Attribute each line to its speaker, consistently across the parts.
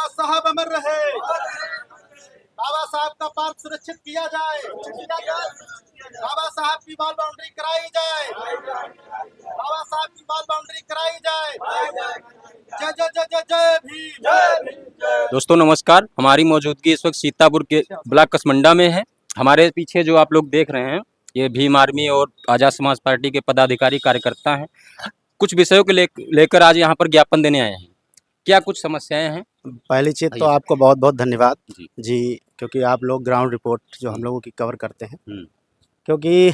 Speaker 1: साहब अमर रहे। बाबा साहब का पार्क सुरक्षित किया जाए। बाबा साहब की बॉल बाउंड्री कराई जाए। बाबा साहब की बॉल बाउंड्री कराई जाए। जय जय जय जय जय भीम।
Speaker 2: दोस्तों नमस्कार। हमारी मौजूदगी इस वक्त सीतापुर के ब्लॉक कसमंडा में है। हमारे पीछे जो आप लोग देख रहे हैं ये भीम आर्मी और आजाद समाज पार्टी के पदाधिकारी कार्यकर्ता हैं। कुछ विषयों को लेकर आज यहाँ पर ज्ञापन देने आए हैं। क्या कुछ समस्याएं हैं?
Speaker 3: पहली चीज़ तो
Speaker 2: आइए।
Speaker 3: आपको बहुत बहुत धन्यवाद
Speaker 2: जी।
Speaker 3: जी, क्योंकि आप लोग ग्राउंड रिपोर्ट जो हम लोगों की कवर करते हैं,
Speaker 2: हम्म।
Speaker 3: क्योंकि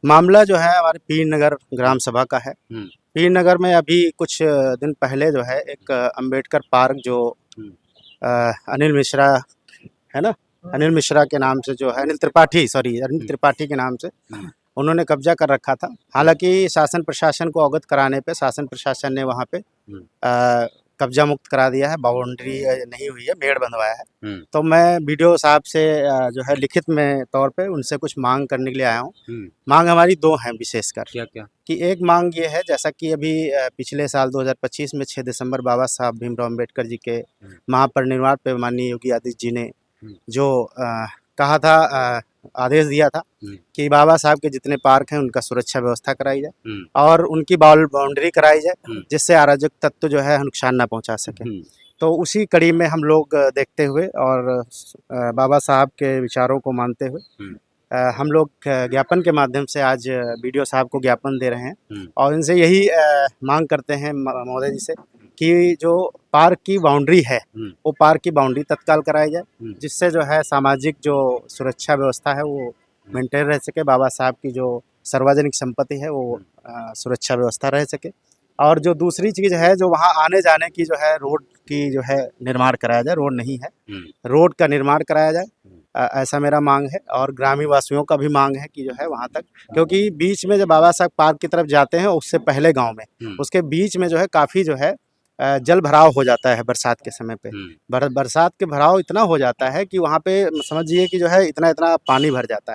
Speaker 3: मामला जो है हमारे पीर नगर ग्राम सभा का है। पीर नगर में अभी कुछ दिन पहले जो है एक अंबेडकर पार्क जो अनिल मिश्रा है ना, अनिल मिश्रा के नाम से जो है अनिल त्रिपाठी के नाम से उन्होंने कब्जा कर रखा था। हालांकि शासन प्रशासन को अवगत कराने पे शासन प्रशासन ने वहाँ पे कब्जा मुक्त करा दिया है, बाउंड्री नहीं हुई है, मेड़ बंधवाया है। तो मैं बीडीओ साहब से जो है लिखित में तौर पे उनसे कुछ मांग करने के लिए आया हूँ। मांग हमारी दो हैं विशेषकर।
Speaker 2: क्या क्या? कि
Speaker 3: एक मांग ये है, जैसा कि अभी पिछले साल 2025 में 6 दिसंबर बाबा साहब भीमराव अम्बेडकर जी के महापरिनिर्वाण पे माननीय योगी आदित्य जी ने जो कहा था, आदेश दिया था कि बाबा साहब के जितने पार्क हैं उनका सुरक्षा व्यवस्था कराई जाए और उनकी बाउंड्री कराई जाए, जिससे अराजक तत्व जो है नुकसान ना पहुंचा सके। तो उसी कड़ी में हम लोग देखते हुए और बाबा साहब के विचारों को मानते हुए हम लोग ज्ञापन के माध्यम से आज बीडीओ साहब को ज्ञापन दे रहे हैं और इनसे यही मांग करते हैं महोदय जी से कि जो पार्क की बाउंड्री है वो पार्क की बाउंड्री तत्काल कराई जाए, जिससे जो है सामाजिक जो सुरक्षा व्यवस्था है वो मेंटेन रह सके, बाबा साहब की जो सार्वजनिक संपत्ति है वो सुरक्षा व्यवस्था रह सके। और जो दूसरी चीज़ है, जो वहाँ आने जाने की जो है रोड की जो है निर्माण कराया जाए, रोड नहीं है, रोड का निर्माण कराया जाए, ऐसा मेरा मांग है। और ग्रामीण वासियों का भी मांग है कि जो है वहाँ तक, क्योंकि बीच में जब बाबा साहब पार्क की तरफ जाते हैं उससे पहले गांव में उसके बीच में जो है काफ़ी जो है जल भराव हो जाता है बरसात के समय पे। बरसात के भराव इतना हो जाता है कि वहाँ पे समझिए कि जो है इतना इतना पानी भर जाता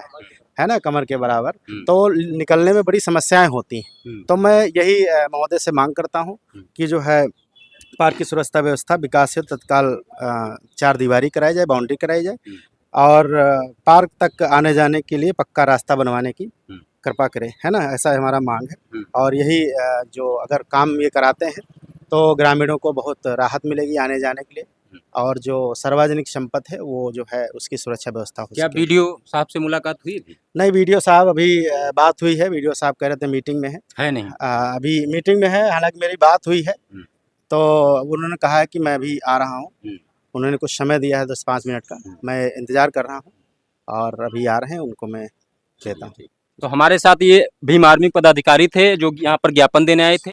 Speaker 3: है ना, कमर के बराबर। तो निकलने में बड़ी समस्याएं होती हैं। तो मैं यही महोदय से मांग करता हूँ कि जो है पार्क की सुरक्षा व्यवस्था विकास से तत्काल चार दीवारी कराई जाए, बाउंड्री कराई जाए और पार्क तक आने जाने के लिए पक्का रास्ता बनवाने की कृपा करें, है ना, ऐसा हमारा मांग है। और यही जो अगर काम ये कराते हैं तो ग्रामीणों को बहुत राहत मिलेगी आने जाने के लिए, और जो सार्वजनिक संपत्ति है वो जो है उसकी सुरक्षा व्यवस्था हो सके।
Speaker 2: क्या बीडीओ साहब से मुलाकात हुई थी?
Speaker 3: नहीं, बीडीओ साहब अभी बात हुई है, बीडीओ साहब कह रहे थे मीटिंग में है
Speaker 2: नहीं
Speaker 3: अभी मीटिंग में है। हालांकि मेरी बात हुई है तो उन्होंने कहा है कि मैं अभी आ रहा हूँ। उन्होंने कुछ समय दिया है 10-5 मिनट का, मैं इंतज़ार कर रहा हूँ और अभी आ रहे हैं, उनको मैं देता हूँ।
Speaker 2: तो हमारे साथ ये भीम आर्मी पदाधिकारी थे जो यहाँ पर ज्ञापन देने आए थे।